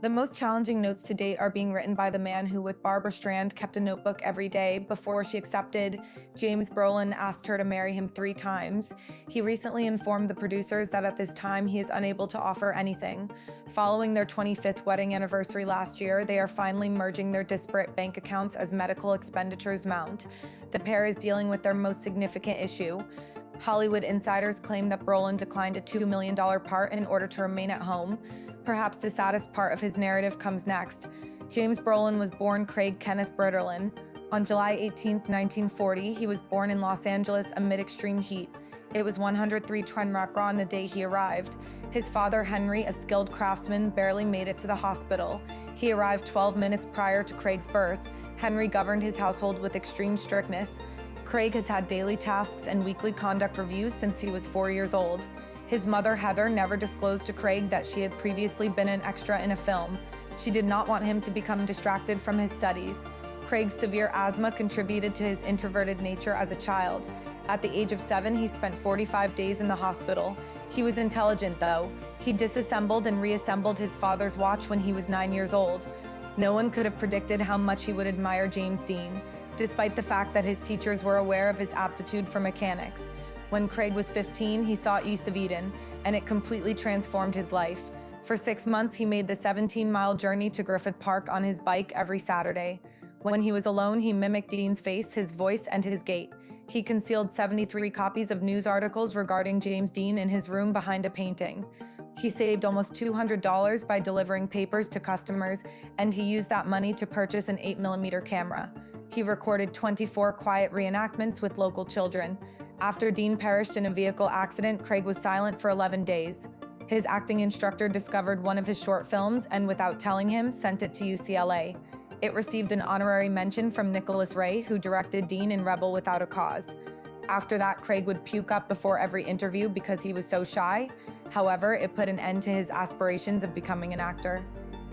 The most challenging notes to date are being written by the man who, with Barbara Stryand, kept a notebook every day before she accepted. James Brolin asked her to marry him 3 times. He recently informed the producers that at this time he is unable to offer anything. Following their 25th wedding anniversary last year, they are finally merging their disparate bank accounts as medical expenditures mount. The pair is dealing with their most significant issue. Hollywood insiders claim that Brolin declined a $2 million part in order to remain at home. Perhaps the saddest part of his narrative comes next. James Brolin was born Craig Kenneth Brderlin. On July 18, 1940, he was born in Los Angeles amid extreme heat. It was 103 Trenmark on the day he arrived. His father, Henry, a skilled craftsman, barely made it to the hospital. He arrived 12 minutes prior to Craig's birth. Henry governed his household with extreme strictness. Craig has had daily tasks and weekly conduct reviews since he was 4 years old. His mother, Heather, never disclosed to Craig that she had previously been an extra in a film. She did not want him to become distracted from his studies. Craig's severe asthma contributed to his introverted nature as a child. At the age of 7, he spent 45 days in the hospital. He was intelligent, though. He disassembled and reassembled his father's watch when he was 9 years old. No one could have predicted how much he would admire James Dean, despite the fact that his teachers were aware of his aptitude for mechanics. When Craig was 15, he saw East of Eden, and it completely transformed his life. For 6 months, he made the 17-mile journey to Griffith Park on his bike every Saturday. When he was alone, he mimicked Dean's face, his voice, and his gait. He concealed 73 copies of news articles regarding James Dean in his room behind a painting. He saved almost $200 by delivering papers to customers, and he used that money to purchase an 8mm camera. He recorded 24 quiet reenactments with local children. After Dean perished in a vehicle accident, Craig was silent for 11 days. His acting instructor discovered one of his short films and, without telling him, sent it to UCLA. It received an honorary mention from Nicholas Ray, who directed Dean in Rebel Without a Cause. After that, Craig would puke up before every interview because he was so shy. However, it put an end to his aspirations of becoming an actor.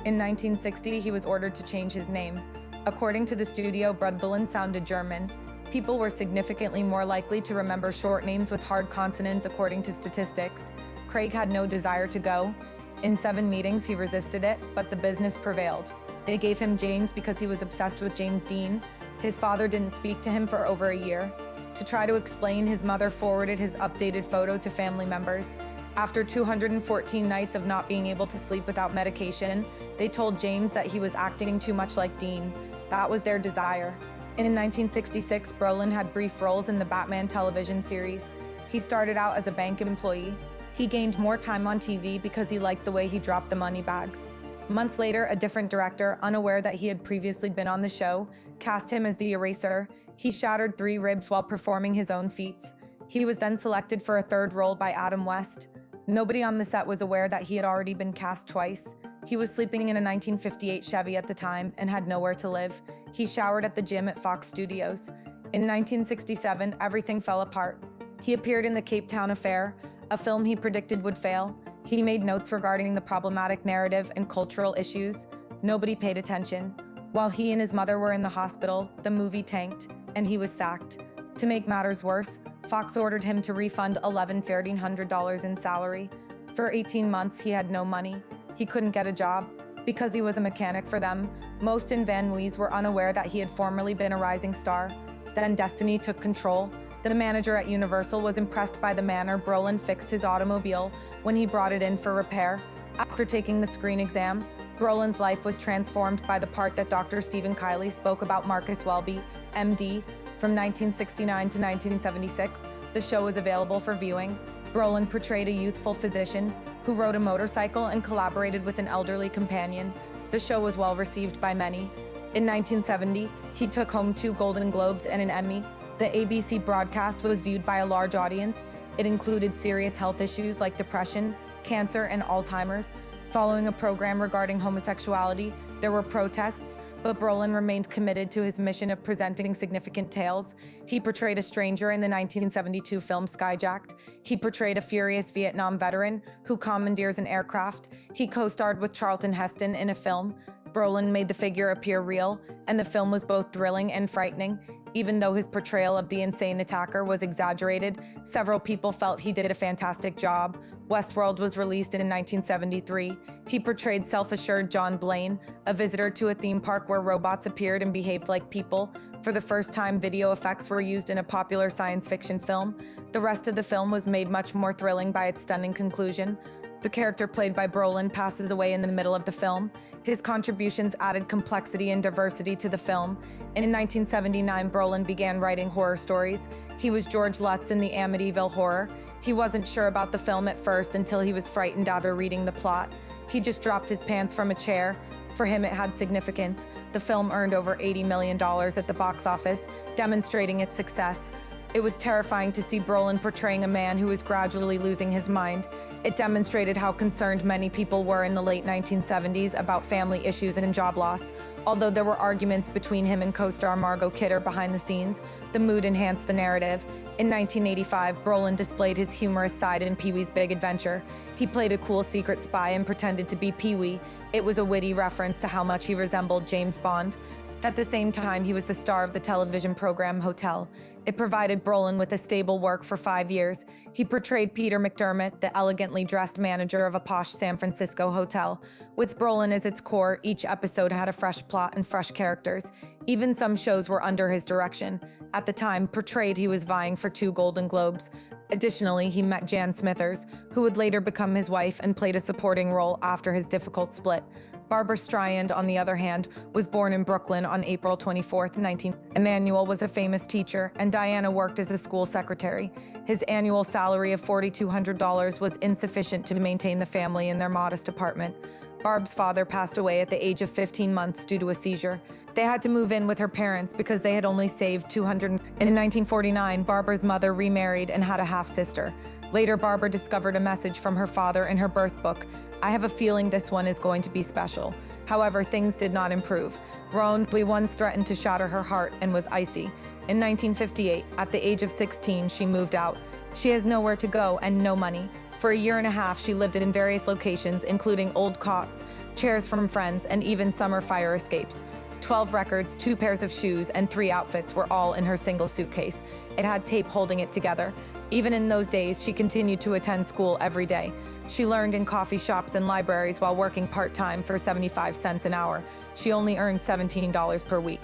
In 1960, he was ordered to change his name. According to the studio, Brolin sounded German. People were significantly more likely to remember short names with hard consonants according to statistics. Craig had no desire to go. In 7 meetings, he resisted it, but the business prevailed. They gave him James because he was obsessed with James Dean. His father didn't speak to him for over a year. To try to explain, his mother forwarded his updated photo to family members. After 214 nights of not being able to sleep without medication, they told James that he was acting too much like Dean. That was their desire. In 1966, Brolin had brief roles in the Batman television series. He started out as a bank employee. He gained more time on TV because he liked the way he dropped the money bags. Months later, a different director, unaware that he had previously been on the show, cast him as the Eraser. He shattered 3 ribs while performing his own feats. He was then selected for a 3rd role by Adam West. Nobody on the set was aware that he had already been cast twice. He was sleeping in a 1958 Chevy at the time and had nowhere to live. He showered at the gym at Fox Studios. In 1967, everything fell apart. He appeared in The Cape Town Affair, a film he predicted would fail. He made notes regarding the problematic narrative and cultural issues. Nobody paid attention. While he and his mother were in the hospital, the movie tanked, and he was sacked. To make matters worse, Fox ordered him to refund $1,100 in salary. For 18 months, he had no money. He couldn't get a job. Because he was a mechanic for them, most in Van Nuys were unaware that he had formerly been a rising star. Then destiny took control. The manager at Universal was impressed by the manner Brolin fixed his automobile when he brought it in for repair. After taking the screen exam, Brolin's life was transformed by the part that Dr. Stephen Kiley spoke about Marcus Welby, MD. From 1969 to 1976, the show was available for viewing. Brolin portrayed a youthful physician who rode a motorcycle and collaborated with an elderly companion. The show was well received by many. In 1970, he took home 2 Golden Globes and an Emmy. The ABC broadcast was viewed by a large audience. It included serious health issues like depression, cancer, and Alzheimer's. Following a program regarding homosexuality, there were protests, but Brolin remained committed to his mission of presenting significant tales. He portrayed a stranger in the 1972 film Skyjacked. He portrayed a furious Vietnam veteran who commandeers an aircraft. He co-starred with Charlton Heston in a film, Brolin made the figure appear real, and the film was both thrilling and frightening. Even though his portrayal of the insane attacker was exaggerated, several people felt he did a fantastic job. Westworld was released in 1973. He portrayed self-assured John Blaine, a visitor to a theme park where robots appeared and behaved like people. For the first time, video effects were used in a popular science fiction film. The rest of the film was made much more thrilling by its stunning conclusion. The character played by Brolin passes away in the middle of the film. His contributions added complexity and diversity to the film. In 1979, Brolin began writing horror stories. He was George Lutz in the Amityville Horror. He wasn't sure about the film at first until he was frightened after reading the plot. He just dropped his pants from a chair. For him, it had significance. The film earned over $80 million at the box office, demonstrating its success. It was terrifying to see Brolin portraying a man who was gradually losing his mind. It demonstrated how concerned many people were in the late 1970s about family issues and job loss. Although there were arguments between him and co-star Margot Kidder behind the scenes, the mood enhanced the narrative. In 1985, Brolin displayed his humorous side in Pee-wee's Big Adventure. He played a cool secret spy and pretended to be Pee-wee. It was a witty reference to how much he resembled James Bond. At the same time, he was the star of the television program Hotel. It provided Brolin with a stable work for 5 years. He portrayed Peter McDermott, the elegantly dressed manager of a posh San Francisco hotel. With Brolin as its core, each episode had a fresh plot and fresh characters. Even some shows were under his direction. At the time, portrayed he was vying for 2 Golden Globes. Additionally, he met Jan Smithers, who would later become his wife and played a supporting role after his difficult split. Barbara Stryand, on the other hand, was born in Brooklyn on April 24, 19. Emmanuel was a famous teacher, and Diana worked as a school secretary. His annual salary of $4,200 was insufficient to maintain the family in their modest apartment. Barb's father passed away at the age of 15 months due to a seizure. They had to move in with her parents because they had only saved $200. In 1949, Barbara's mother remarried and had a half-sister. Later, Barbara discovered a message from her father in her birth book. "I have a feeling this one is going to be special." However, things did not improve. Roan once threatened to shatter her heart and was icy. In 1958, at the age of 16, she moved out. She has nowhere to go and no money. For a year and a half, she lived in various locations, including old cots, chairs from friends, and even summer fire escapes. 12 records, 2 pairs of shoes, and 3 outfits were all in her single suitcase. It had tape holding it together. Even in those days, she continued to attend school every day. She learned in coffee shops and libraries while working part-time for 75 cents an hour. She only earned $17 per week.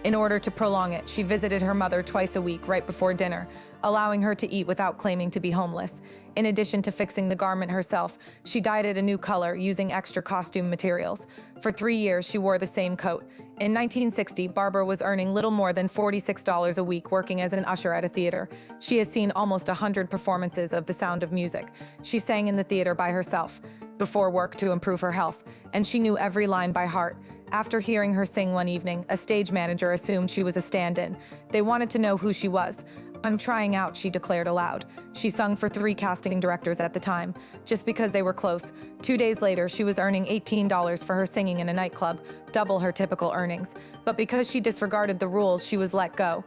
In order to prolong it, she visited her mother twice a week right before dinner, allowing her to eat without claiming to be homeless. In addition to fixing the garment herself, she dyed it a new color using extra costume materials. For 3 years, she wore the same coat. In 1960, Barbara was earning little more than $46 a week working as an usher at a theater. She has seen almost 100 performances of The Sound of Music. She sang in the theater by herself before work to improve her health, and she knew every line by heart. After hearing her sing one evening, a stage manager assumed she was a stand-in. They wanted to know who she was. "I'm trying out," she declared aloud. She sung for 3 casting directors at the time, just because they were close. 2 days later, she was earning $18 for her singing in a nightclub, double her typical earnings. But because she disregarded the rules, she was let go.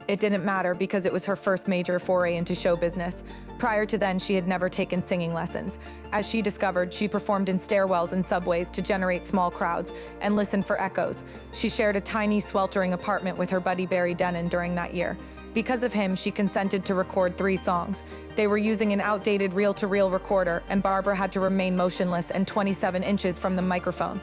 It didn't matter because it was her first major foray into show business. Prior to then, she had never taken singing lessons. As she discovered, she performed in stairwells and subways to generate small crowds and listen for echoes. She shared a tiny, sweltering apartment with her buddy Barry Denon during that year. Because of him, she consented to record 3 songs. They were using an outdated reel-to-reel recorder, and Barbara had to remain motionless and 27 inches from the microphone.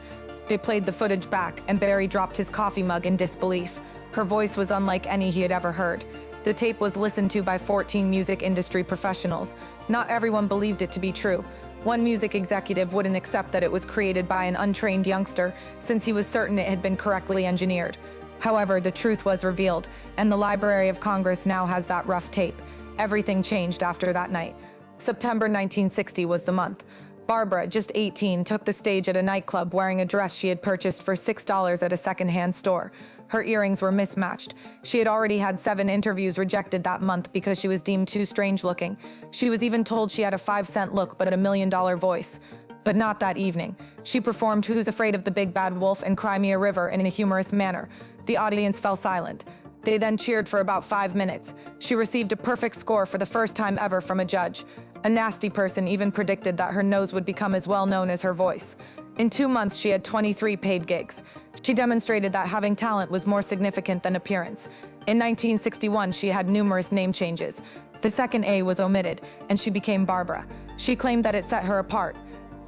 They played the footage back, and Barry dropped his coffee mug in disbelief. Her voice was unlike any he had ever heard. The tape was listened to by 14 music industry professionals. Not everyone believed it to be true. One music executive wouldn't accept that it was created by an untrained youngster, since he was certain it had been correctly engineered. However, the truth was revealed, and the Library of Congress now has that rough tape. Everything changed after that night. September 1960 was the month. Barbara, just 18, took the stage at a nightclub wearing a dress she had purchased for $6 at a secondhand store. Her earrings were mismatched. She had already had 7 interviews rejected that month because she was deemed too strange looking. She was even told she had a 5-cent look but a $1 million voice. But not that evening. She performed Who's Afraid of the Big Bad Wolf and Cry Me a River in a humorous manner. The audience fell silent. They then cheered for about 5 minutes. She received a perfect score for the first time ever from a judge. A nasty person even predicted that her nose would become as well known as her voice. In 2 months, she had 23 paid gigs. She demonstrated that having talent was more significant than appearance. In 1961, she had numerous name changes. The second A was omitted, and she became Barbara. She claimed that it set her apart.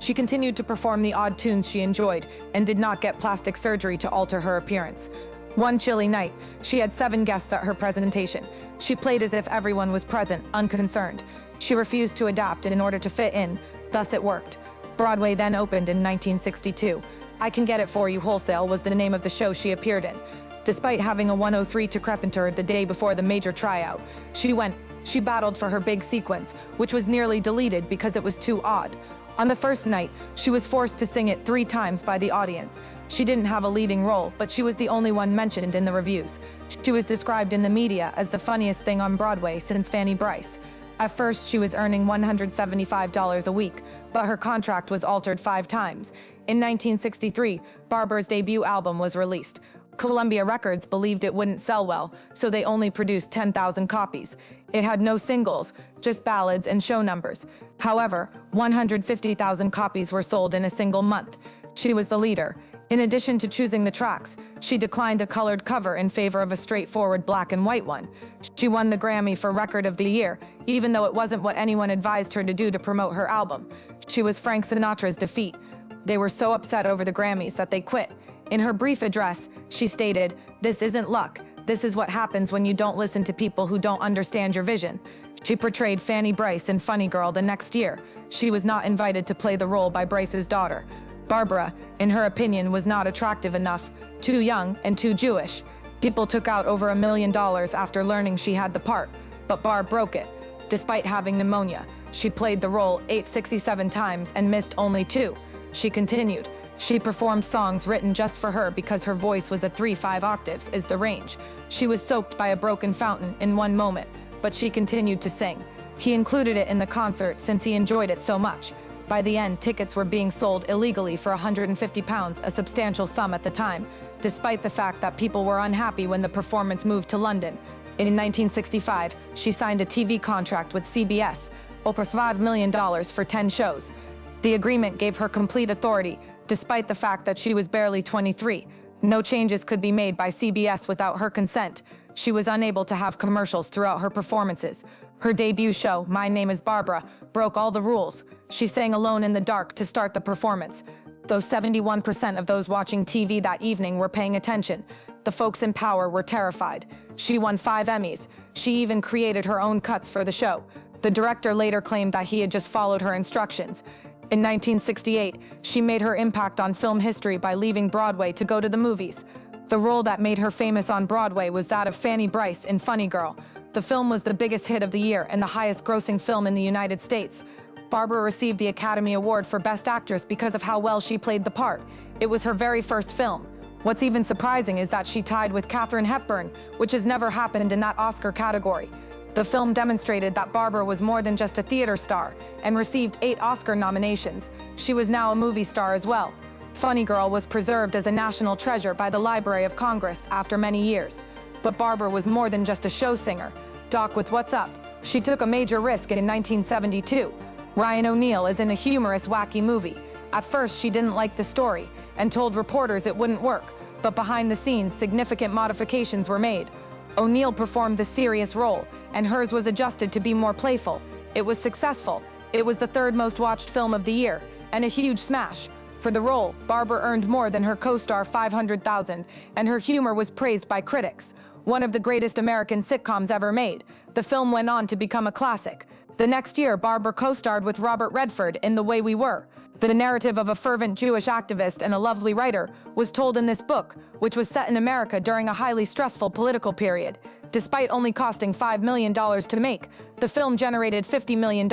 She continued to perform the odd tunes she enjoyed and did not get plastic surgery to alter her appearance. One chilly night, she had 7 guests at her presentation. She played as if everyone was present, unconcerned. She refused to adapt in order to fit in, thus it worked. Broadway then opened in 1962. I Can Get It For You Wholesale was the name of the show she appeared in. Despite having a 103 to Crepinter the day before the major tryout, she battled for her big sequence, which was nearly deleted because it was too odd. On the first night, she was forced to sing it 3 times by the audience. She didn't have a leading role, but she was the only one mentioned in the reviews. She was described in the media as the funniest thing on Broadway since Fanny Brice. At first, she was earning $175 a week, but her contract was altered 5 times. In 1963, Barbara's debut album was released. Columbia Records believed it wouldn't sell well, so they only produced 10,000 copies. It had no singles, just ballads and show numbers. However, 150,000 copies were sold in a single month. She was the leader. In addition to choosing the tracks, she declined a colored cover in favor of a straightforward black and white one. She won the Grammy for Record of the Year, even though it wasn't what anyone advised her to do to promote her album. She was Frank Sinatra's defeat. They were so upset over the Grammys that they quit. In her brief address, she stated, "This isn't luck. This is what happens when you don't listen to people who don't understand your vision." She portrayed Fanny Brice in Funny Girl the next year. She was not invited to play the role by Brice's daughter. Barbara, in her opinion, was not attractive enough, too young and too Jewish. People took out over $1 million after learning she had the part, but Barb broke it. Despite having pneumonia, she played the role 867 times and missed only 2. She continued. She performed songs written just for her because her voice was a 3-5 octaves is the range. She was soaked by a broken fountain in one moment, but she continued to sing. He included it in the concert since he enjoyed it so much. By the end, tickets were being sold illegally for £150, a substantial sum at the time, despite the fact that people were unhappy when the performance moved to London. In 1965, she signed a TV contract with CBS, over $5 million for 10 shows. The agreement gave her complete authority, despite the fact that she was barely 23. No changes could be made by CBS without her consent. She was unable to have commercials throughout her performances. Her debut show, My Name is Barbara, broke all the rules. She sang alone in the dark to start the performance. Though 71% of those watching TV that evening were paying attention, the folks in power were terrified. She won 5 Emmys. She even created her own cuts for the show. The director later claimed that he had just followed her instructions. In 1968, she made her impact on film history by leaving Broadway to go to the movies. The role that made her famous on Broadway was that of Fanny Brice in Funny Girl. The film was the biggest hit of the year and the highest-grossing film in the United States. Barbara received the Academy Award for Best Actress because of how well she played the part. It was her very first film. What's even surprising is that she tied with Katharine Hepburn, which has never happened in that Oscar category. The film demonstrated that Barbara was more than just a theater star and received 8 Oscar nominations. She was now a movie star as well. Funny Girl was preserved as a national treasure by the Library of Congress after many years. But Barbara was more than just a show singer. Doc with What's Up? She took a major risk in 1972. Ryan O'Neal is in a humorous, wacky movie. At first, she didn't like the story and told reporters it wouldn't work, but behind the scenes, significant modifications were made. O'Neal performed the serious role, and hers was adjusted to be more playful. It was successful. It was the 3rd most watched film of the year, and a huge smash. For the role, Barbara earned more than her co-star $500,000, and her humor was praised by critics. One of the greatest American sitcoms ever made. The film went on to become a classic. The next year, Barbara co-starred with Robert Redford in The Way We Were. The narrative of a fervent Jewish activist and a lovely writer was told in this book, which was set in America during a highly stressful political period. Despite only costing $5 million to make, the film generated $50 million.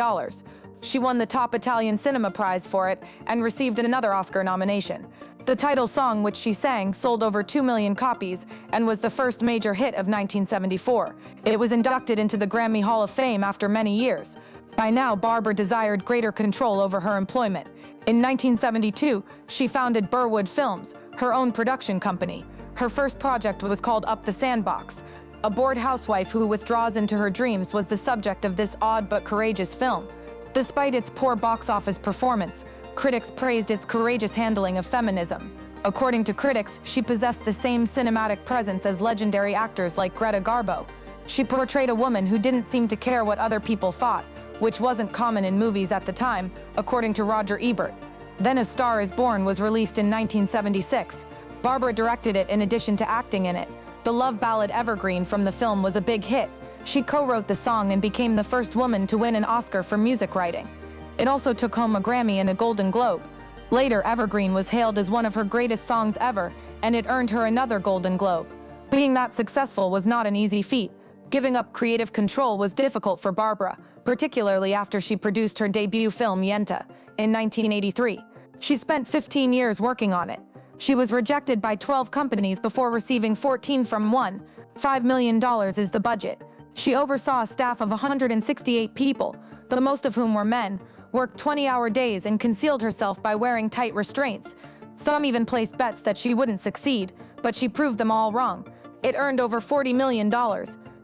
She won the top Italian Cinema Prize for it and received another Oscar nomination. The title song, which she sang, sold over 2 million copies and was the first major hit of 1974. It was inducted into the Grammy Hall of Fame after many years. By now, Barbara desired greater control over her employment. In 1972, she founded Burwood Films, her own production company. Her first project was called Up the Sandbox. A bored housewife who withdraws into her dreams was the subject of this odd but courageous film. Despite its poor box office performance, Critics praised its courageous handling of feminism. According to critics, she possessed the same cinematic presence as legendary actors like Greta Garbo. She portrayed a woman who didn't seem to care what other people thought, which wasn't common in movies at the time, according to Roger Ebert. Then A Star is Born was released in 1976. Barbara directed it in addition to acting in it. The love ballad Evergreen from the film was a big hit. She co-wrote the song and became the first woman to win an Oscar for music writing. It also took home a Grammy and a Golden Globe. Later, Evergreen was hailed as one of her greatest songs ever, and it earned her another Golden Globe. Being that successful was not an easy feat. Giving up creative control was difficult for Barbara, particularly after she produced her debut film Yenta in 1983. She spent 15 years working on it. She was rejected by 12 companies before receiving 14 from one. $5 million is the budget. She oversaw a staff of 168 people, the most of whom were men, worked 20-hour days and concealed herself by wearing tight restraints. Some even placed bets that she wouldn't succeed, but she proved them all wrong. It earned over $40 million.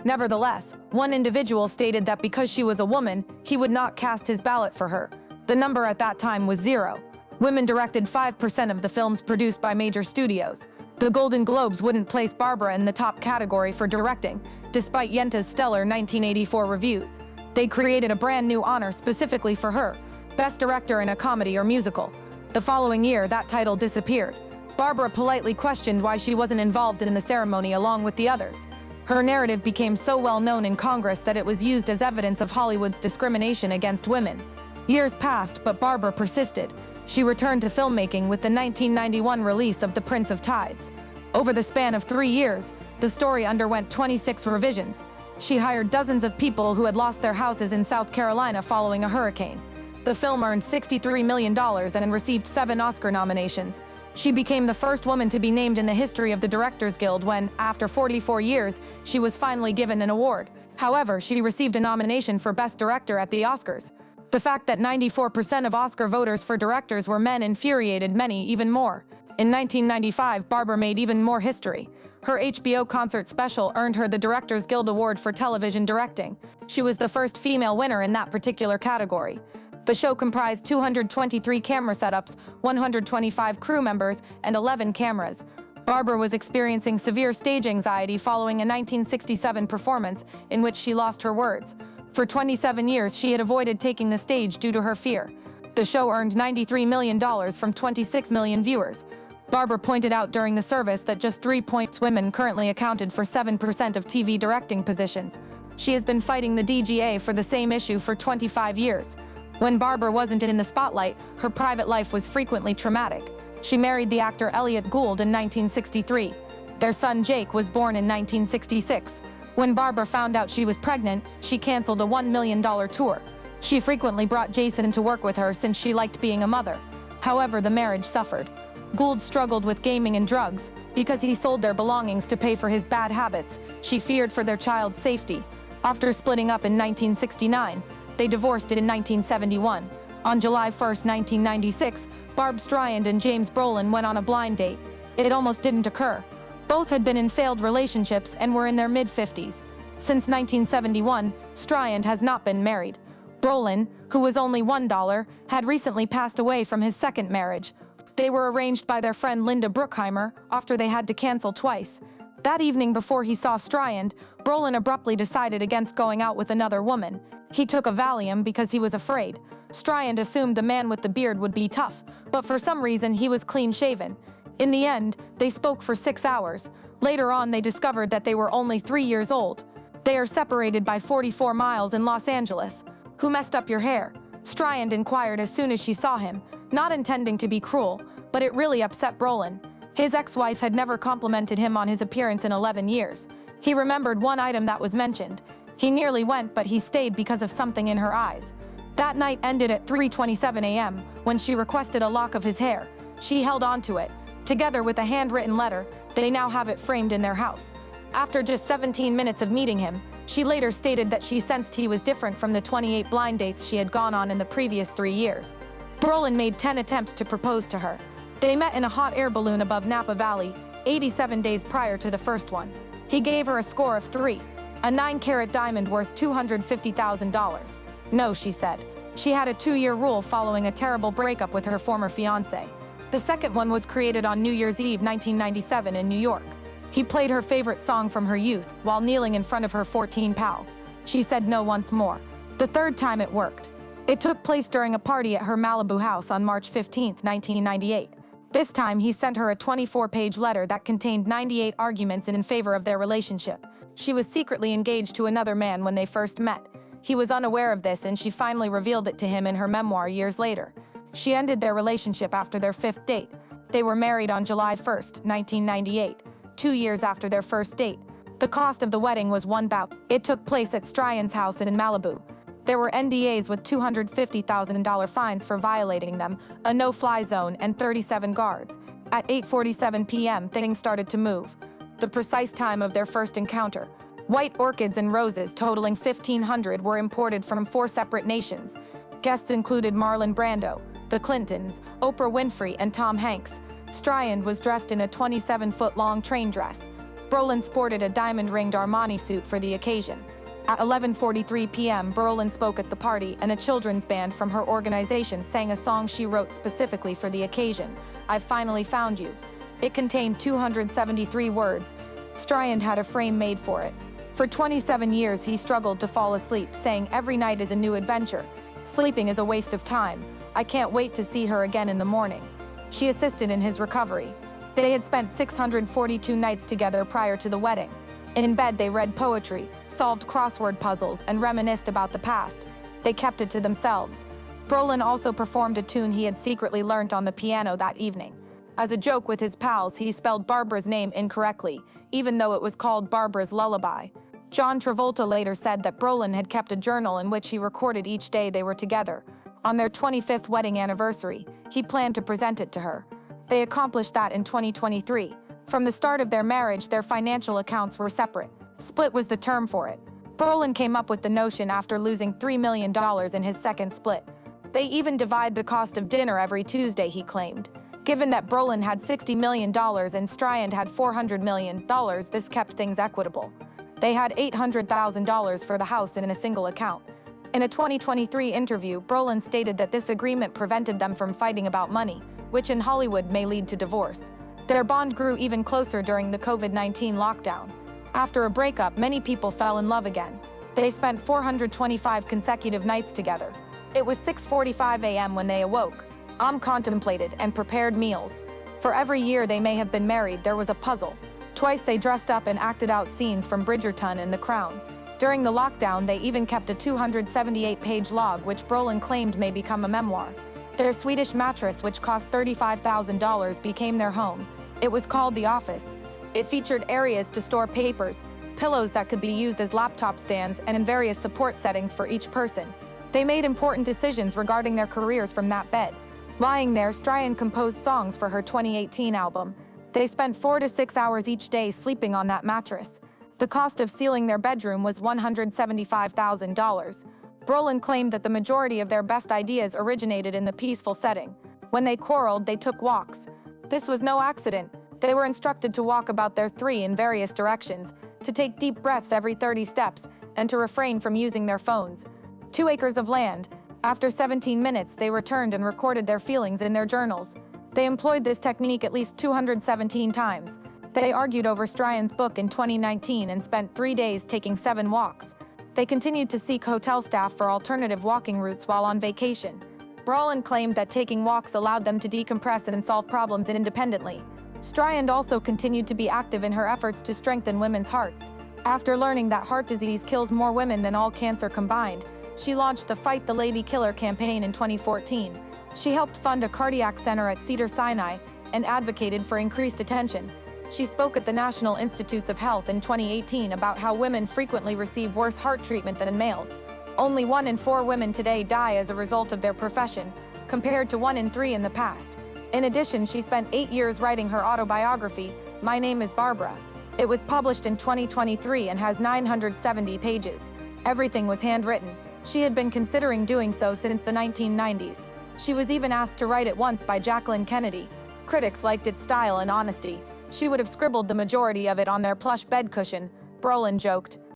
Nevertheless, one individual stated that because she was a woman, he would not cast his ballot for her. The number at that time was 0. Women directed 5% of the films produced by major studios. The Golden Globes wouldn't place Barbara in the top category for directing, despite Yenta's stellar 1984 reviews. They created a brand new honor specifically for her, Best Director in a Comedy or Musical. The following year, that title disappeared. Barbara politely questioned why she wasn't involved in the ceremony along with the others. Her narrative became so well known in Congress that it was used as evidence of Hollywood's discrimination against women. Years passed, but Barbara persisted. She returned to filmmaking with the 1991 release of The Prince of Tides. Over the span of 3 years, the story underwent 26 revisions. She hired dozens of people who had lost their houses in South Carolina following a hurricane. The film earned $63 million and received 7 Oscar nominations. She became the first woman to be named in the history of the Directors Guild when, after 44 years, she was finally given an award. However, she received a nomination for Best Director at the Oscars. The fact that 94% of Oscar voters for directors were men infuriated many even more. In 1995, Barbara made even more history. Her HBO concert special earned her the Directors Guild Award for television directing. She was the first female winner in that particular category. The show comprised 223 camera setups, 125 crew members, and 11 cameras. Barbara was experiencing severe stage anxiety following a 1967 performance in which she lost her words. For 27 years, she had avoided taking the stage due to her fear. The show earned $93 million from 26 million viewers. Barbara pointed out during the service that just 3 points women currently accounted for 7% of TV directing positions. She has been fighting the DGA for the same issue for 25 years. When Barbara wasn't in the spotlight, her private life was frequently traumatic. She married the actor Elliot Gould in 1963. Their son Jake was born in 1966. When Barbara found out she was pregnant, she canceled a $1 million tour. She frequently brought Jason to work with her since she liked being a mother. However, the marriage suffered. Gould struggled with gaming and drugs. Because he sold their belongings to pay for his bad habits, she feared for their child's safety. After splitting up in 1969, they divorced in 1971. On July 1, 1996, Barbara Stryand and James Brolin went on a blind date. It almost didn't occur. Both had been in failed relationships and were in their mid-50s. Since 1971, Stryand has not been married. Brolin, who was only $1, had recently passed away from his second marriage. They were arranged by their friend Linda Bruckheimer after they had to cancel twice. That evening before he saw Stryand, Brolin abruptly decided against going out with another woman. He took a Valium because he was afraid. Stryand assumed the man with the beard would be tough, but for some reason he was clean-shaven. In the end, they spoke for 6 hours. Later on, they discovered that they were only 3 years old. They are separated by 44 miles in Los Angeles. "Who messed up your hair?" Stryand inquired as soon as she saw him, not intending to be cruel, but it really upset Brolin. His ex-wife had never complimented him on his appearance in 11 years. He remembered one item that was mentioned. He nearly went, but he stayed because of something in her eyes. That night ended at 3:27 a.m. when she requested a lock of his hair. She held on to it. Together with a handwritten letter, they now have it framed in their house. After just 17 minutes of meeting him, she later stated that she sensed he was different from the 28 blind dates she had gone on in the previous 3 years. Brolin made 10 attempts to propose to her. They met in a hot air balloon above Napa Valley, 87 days prior to the first one. He gave her a score of 3, a 9-carat diamond worth $250,000. "No," she said. She had a 2-year rule following a terrible breakup with her former fiancé. The second one was created on New Year's Eve 1997 in New York. He played her favorite song from her youth while kneeling in front of her 14 pals. She said no once more. The third time it worked. It took place during a party at her Malibu house on March 15, 1998. This time he sent her a 24-page letter that contained 98 arguments in favor of their relationship. She was secretly engaged to another man when they first met. He was unaware of this, and she finally revealed it to him in her memoir years later. She ended their relationship after their 5th date. They were married on July 1, 1998, 2 years after their first date. The cost of the wedding was $1,000. It took place at Stryand's house in Malibu. There were NDAs with $250,000 fines for violating them, a no-fly zone, and 37 guards. At 8:47 p.m., things started to move. The precise time of their first encounter. White orchids and roses totaling 1,500 were imported from 4 separate nations. Guests included Marlon Brando, the Clintons, Oprah Winfrey, and Tom Hanks. Stryand was dressed in a 27-foot-long train dress. Brolin sported a diamond-ringed Armani suit for the occasion. At 11:43 p.m., Brolin spoke at the party, and a children's band from her organization sang a song she wrote specifically for the occasion, "I've Finally Found You." It contained 273 words. Stryand had a frame made for it. For 27 years, he struggled to fall asleep, saying, "Every night is a new adventure. Sleeping is a waste of time. I can't wait to see her again in the morning." She assisted in his recovery. They had spent 642 nights together prior to the wedding. In bed, they read poetry, solved crossword puzzles, and reminisced about the past. They kept it to themselves. Brolin also performed a tune he had secretly learnt on the piano that evening. As a joke with his pals, he spelled Barbara's name incorrectly, even though it was called Barbara's Lullaby. John Travolta later said that Brolin had kept a journal in which he recorded each day they were together. On their 25th wedding anniversary, he planned to present it to her. They accomplished that in 2023. From the start of their marriage, their financial accounts were separate. Split was the term for it. Brolin came up with the notion after losing $3 million in his second split. They even divide the cost of dinner every Tuesday, he claimed. Given that Brolin had $60 million and Stryand had $400 million, this kept things equitable. They had $800,000 for the house in a single account. In a 2023 interview, Brolin stated that this agreement prevented them from fighting about money, which in Hollywood may lead to divorce. Their bond grew even closer during the COVID-19 lockdown. After a breakup, many people fell in love again. They spent 425 consecutive nights together. It was 6:45 a.m. when they awoke, contemplated, and prepared meals. For every year they may have been married, there was a puzzle. Twice they dressed up and acted out scenes from Bridgerton and The Crown. During the lockdown, they even kept a 278-page log, which Brolin claimed may become a memoir. Their Swedish mattress, which cost $35,000, became their home. It was called The Office. It featured areas to store papers, pillows that could be used as laptop stands, and in various support settings for each person. They made important decisions regarding their careers from that bed. Lying there, Stryand composed songs for her 2018 album. They spent 4 to 6 hours each day sleeping on that mattress. The cost of sealing their bedroom was $175,000. Brolin claimed that the majority of their best ideas originated in the peaceful setting. When they quarreled, they took walks. This was no accident. They were instructed to walk about their 3 in various directions, to take deep breaths every 30 steps, and to refrain from using their phones. 2 acres of land. After 17 minutes, they returned and recorded their feelings in their journals. They employed this technique at least 217 times. They argued over Stryand's book in 2019 and spent 3 days taking 7 walks. They continued to seek hotel staff for alternative walking routes while on vacation. Brolin claimed that taking walks allowed them to decompress and solve problems independently. Stryand also continued to be active in her efforts to strengthen women's hearts. After learning that heart disease kills more women than all cancer combined, she launched the Fight the Lady Killer campaign in 2014. She helped fund a cardiac center at Cedars-Sinai and advocated for increased attention. She spoke at the National Institutes of Health in 2018 about how women frequently receive worse heart treatment than males. Only 1 in 4 women today die as a result of their profession, compared to 1 in 3 in the past. In addition, she spent 8 years writing her autobiography, My Name is Barbara. It was published in 2023 and has 970 pages. Everything was handwritten. She had been considering doing so since the 1990s. She was even asked to write it once by Jacqueline Kennedy. Critics liked its style and honesty. She would have scribbled the majority of it on their plush bed cushion, Brolin joked.